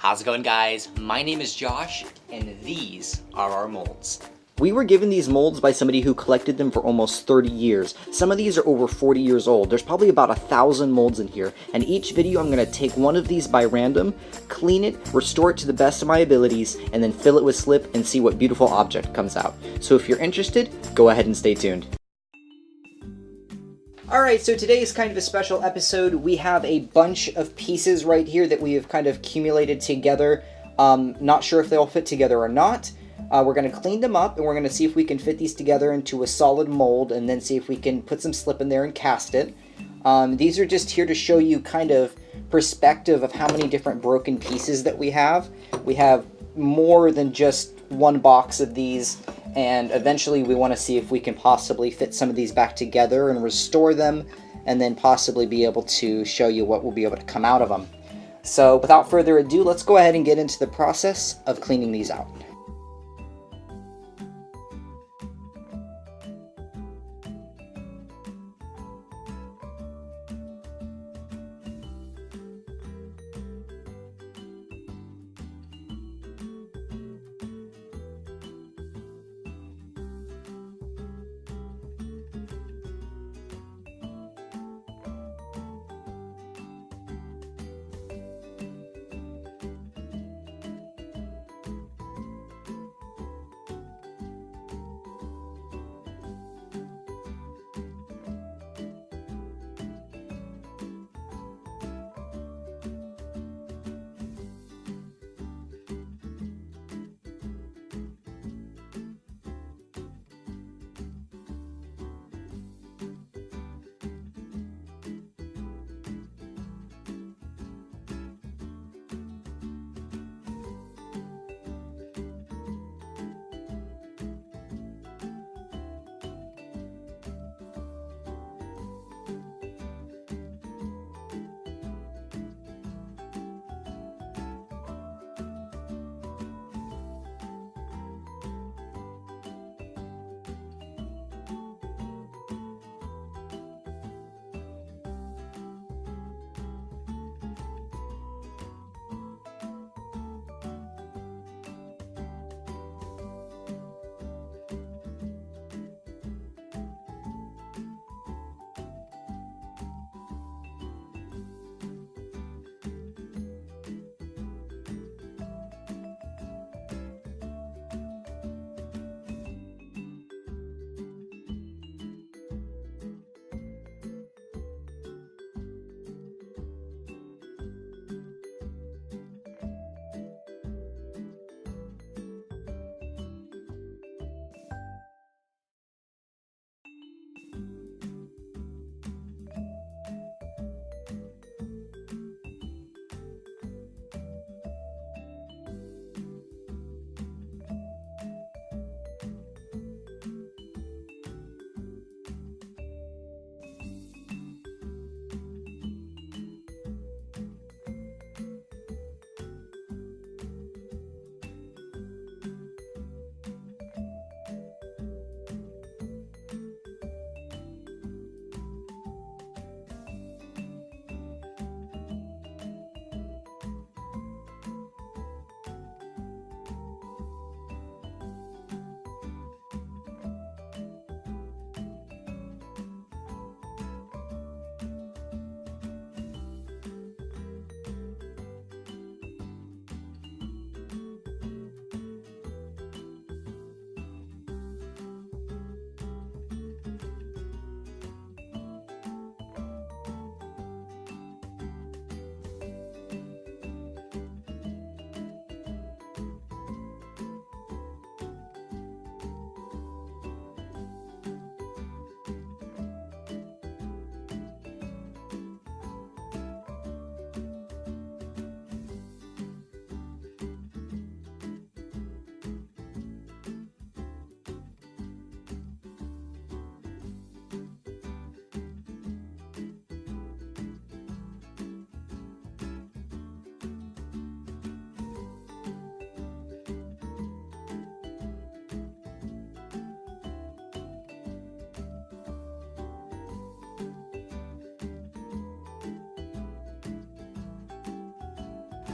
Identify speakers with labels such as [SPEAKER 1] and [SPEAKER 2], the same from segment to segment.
[SPEAKER 1] How's it going, guys? My name is Josh, and these are our molds.
[SPEAKER 2] We were given these molds by somebody who collected them for almost 30 years. Some of these are over 40 years old. There's probably about 1,000 molds in here, and each video I'm going to take one of these by random, clean it, restore it to the best of my abilities, and then fill it with slip and see what beautiful object comes out. So if you're interested, go ahead and stay tuned. Alright, so today is kind of a special episode. We have a bunch of pieces right here that we have kind of accumulated together. Not sure if they'll fit together or not. We're going to clean them up, and we're going to see if we can fit these together into a solid mold, and then see if we can put some slip in there and cast it. These are just here to show you kind of perspective of how many different broken pieces that we have. We have more than just one box of these, and eventually we want to see if we can possibly fit some of these back together and restore them, and then possibly be able to show you what will be able to come out of them. So without further ado, let's go ahead and get into the process of cleaning these out.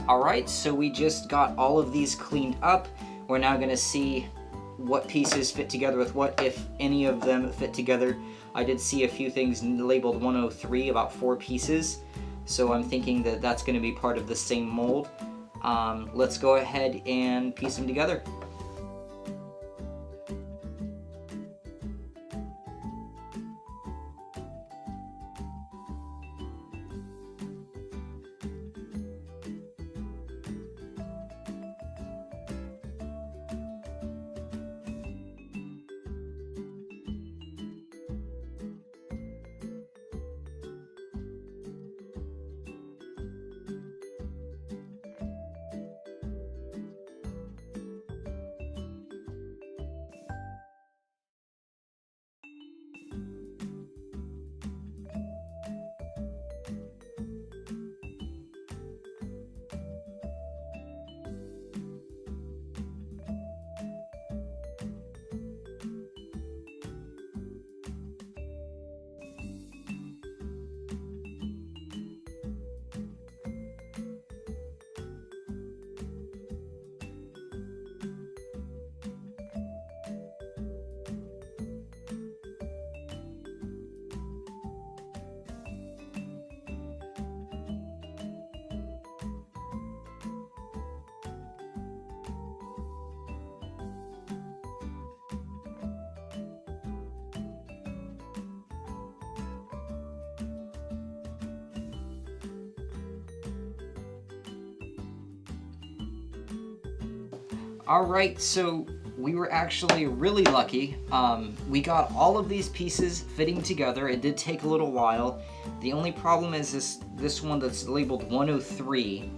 [SPEAKER 2] Alright, so we just got all of these cleaned up. We're now going to see what pieces fit together with what, if any of them fit together. I did see a few things labeled 103, about 4 pieces. So I'm thinking that that's going to be part of the same mold. Let's go ahead and piece them together. Alright, so we were actually really lucky. We got all of these pieces fitting together. It did take a little while. The only problem is this one that's labeled 103.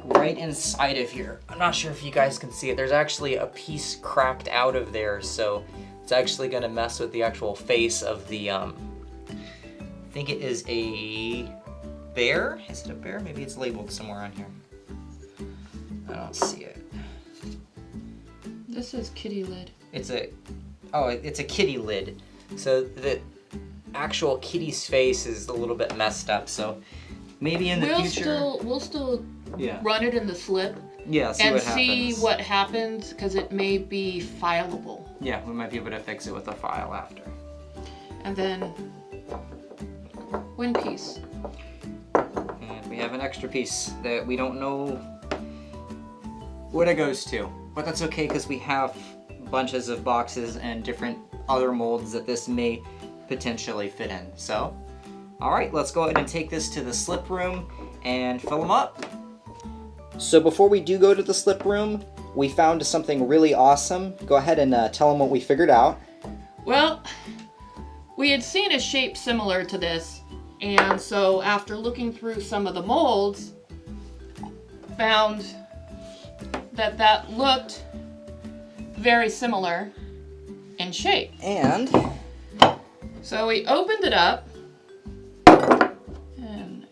[SPEAKER 2] Right inside of here. I'm not sure if you guys can see it. There's actually a piece cracked out of there, so it's actually going to mess with the actual face of the, I think it is a bear? Is it a bear? Maybe it's labeled somewhere on here. I don't see it.
[SPEAKER 3] This is kitty lid.
[SPEAKER 2] It's a kitty lid. So the actual kitty's face is a little bit messed up. So maybe in the future
[SPEAKER 3] we'll still
[SPEAKER 2] yeah.
[SPEAKER 3] run it in the slip.
[SPEAKER 2] Yeah,
[SPEAKER 3] see what happens because it may be fileable.
[SPEAKER 2] Yeah, we might be able to fix it with a file after.
[SPEAKER 3] And then one piece.
[SPEAKER 2] And we have an extra piece that we don't know what it goes to. But that's okay because we have bunches of boxes and different other molds that this may potentially fit in. So, alright, let's go ahead and take this to the slip room and fill them up. So before we do go to the slip room, we found something really awesome. Go ahead and tell them what we figured out.
[SPEAKER 3] Well, we had seen a shape similar to this, and so after looking through some of the molds, found that looked very similar in shape.
[SPEAKER 2] And
[SPEAKER 3] so we opened it up and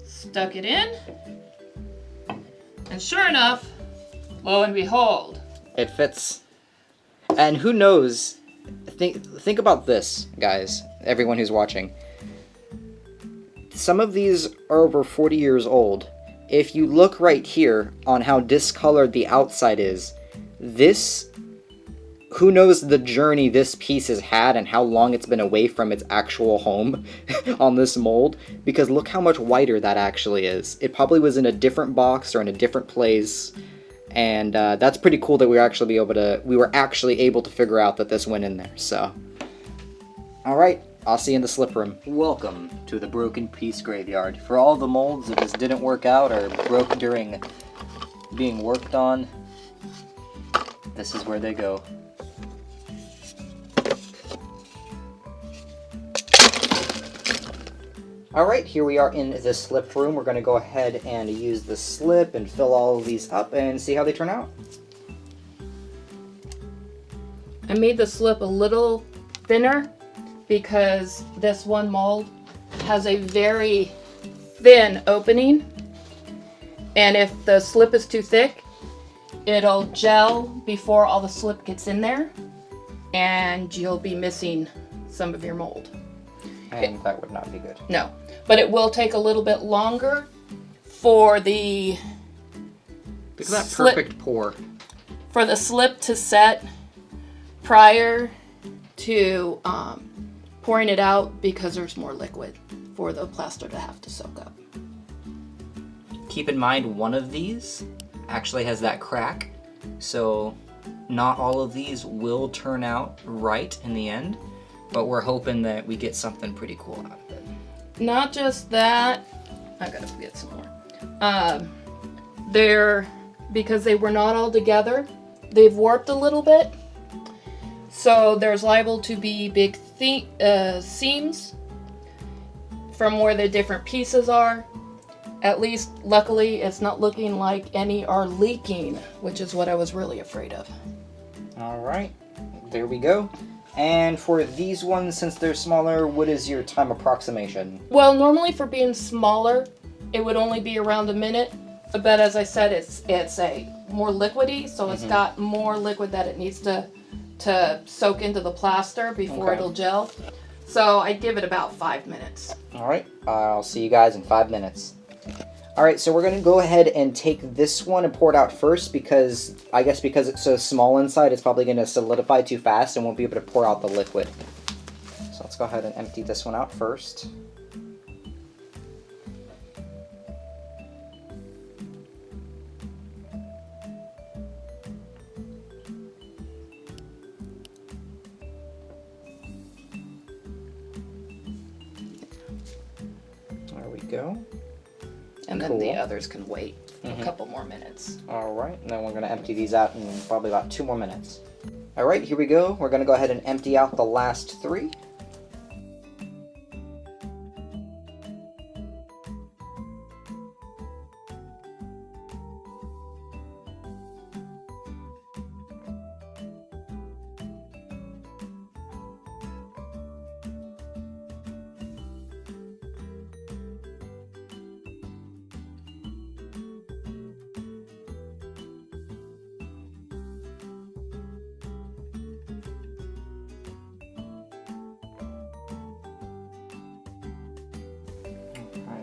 [SPEAKER 3] stuck it in, and sure enough, lo and behold,
[SPEAKER 2] it fits. And who knows, think about this, guys, everyone who's watching. Some of these are over 40 years old. If you look right here on how discolored the outside is, who knows the journey this piece has had and how long it's been away from its actual home on this mold, because look how much whiter that actually is. It probably was in a different box or in a different place, and that's pretty cool that we were actually able to figure out that this went in there. So, alright, I'll see you in the slip room. Welcome to the Broken Piece Graveyard. For all the molds that just didn't work out or broke during being worked on, this is where they go. Alright, here we are in the slip room. We're going to go ahead and use the slip and fill all of these up and see how they turn out.
[SPEAKER 3] I made the slip a little thinner because this one mold has a very thin opening, and if the slip is too thick, it'll gel before all the slip gets in there, and you'll be missing some of your mold.
[SPEAKER 2] And that would not be good.
[SPEAKER 3] No, but it will take a little bit longer for the
[SPEAKER 2] Look at that
[SPEAKER 3] slip,
[SPEAKER 2] perfect pour.
[SPEAKER 3] for the slip to set prior to pouring it out, because there's more liquid for the plaster to have to soak up.
[SPEAKER 1] Keep in mind, one of these actually has that crack, so not all of these will turn out right in the end, but we're hoping that we get something pretty cool out of it.
[SPEAKER 3] Not just that, I gotta get some more. Because they were not all together, they've warped a little bit. So there's liable to be big seams from where the different pieces are. At least, luckily, it's not looking like any are leaking, which is what I was really afraid of.
[SPEAKER 2] All right, there we go. And for these ones, since they're smaller, what is your time approximation?
[SPEAKER 3] Well, normally for being smaller, it would only be around a minute. But as I said, it's a more liquidy, so it's got more liquid that it needs to soak into the plaster before it'll gel. So I'd give it about 5 minutes.
[SPEAKER 2] All right, I'll see you guys in 5 minutes. All right, so we're gonna go ahead and take this one and pour it out first, because I guess because it's so small inside, it's probably gonna solidify too fast and won't be able to pour out the liquid. So let's go ahead and empty this one out first. There we go.
[SPEAKER 3] And then the
[SPEAKER 2] Cool.
[SPEAKER 3] others can wait a couple more minutes.
[SPEAKER 2] All right, and then we're going to empty these out in probably about 2 more minutes. All right, here we go. We're going to go ahead and empty out the last 3.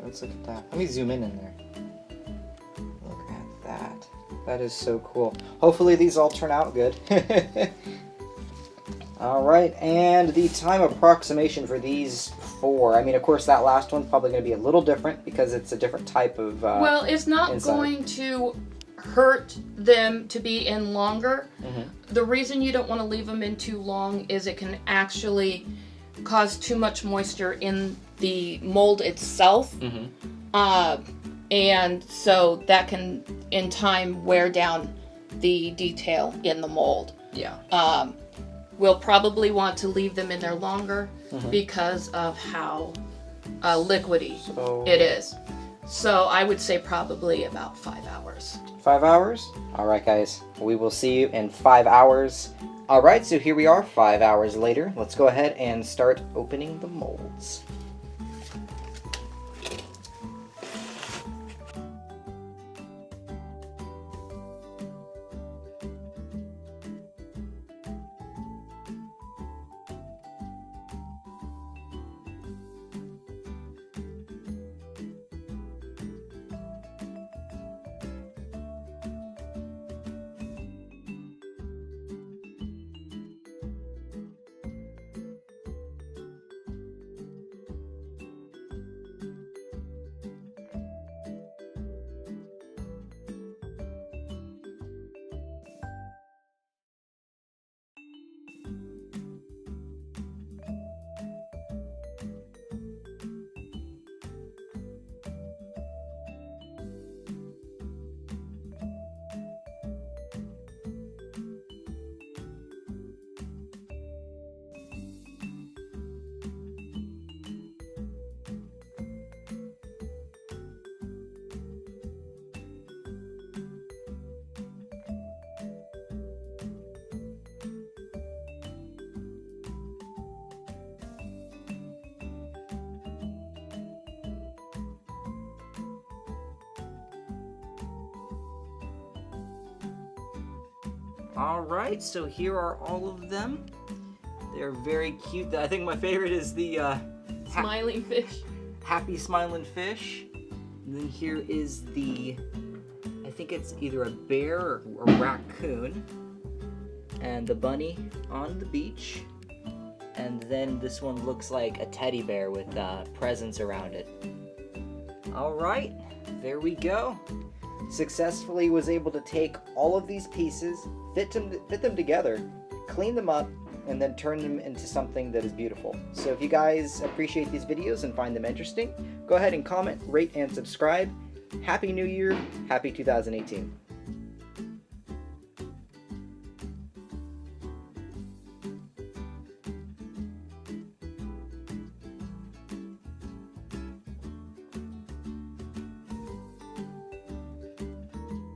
[SPEAKER 2] Let's look at that. Let me zoom in there. Look at that. That is so cool. Hopefully these all turn out good. Alright, and the time approximation for these 4. I mean, of course, that last one's probably going to be a little different because it's a different type of
[SPEAKER 3] well, it's not
[SPEAKER 2] inside.
[SPEAKER 3] going to hurt them to be in longer. The reason you don't want to leave them in too long is it can actually cause too much moisture in the mold itself. And so that can, in time, wear down the detail in the mold.
[SPEAKER 2] Yeah.
[SPEAKER 3] We'll probably want to leave them in there longer because of how liquidy it is. So I would say probably about 5 hours.
[SPEAKER 2] 5 hours? Alright guys, we will see you in 5 hours. Alright, so here we are 5 hours later. Let's go ahead and start opening the molds. Alright, so here are all of them. They're very cute. I think my favorite is the
[SPEAKER 3] Smiling fish.
[SPEAKER 2] happy smiling fish.
[SPEAKER 1] And then here is the, I think it's either a bear or a raccoon. And the bunny on the beach. And then this one looks like a teddy bear with presents around it. Alright, there we go.
[SPEAKER 2] Successfully was able to take all of these pieces, fit them together, clean them up, and then turn them into something that is beautiful. So if you guys appreciate these videos and find them interesting, go ahead and comment, rate, and subscribe. Happy New Year, happy 2018.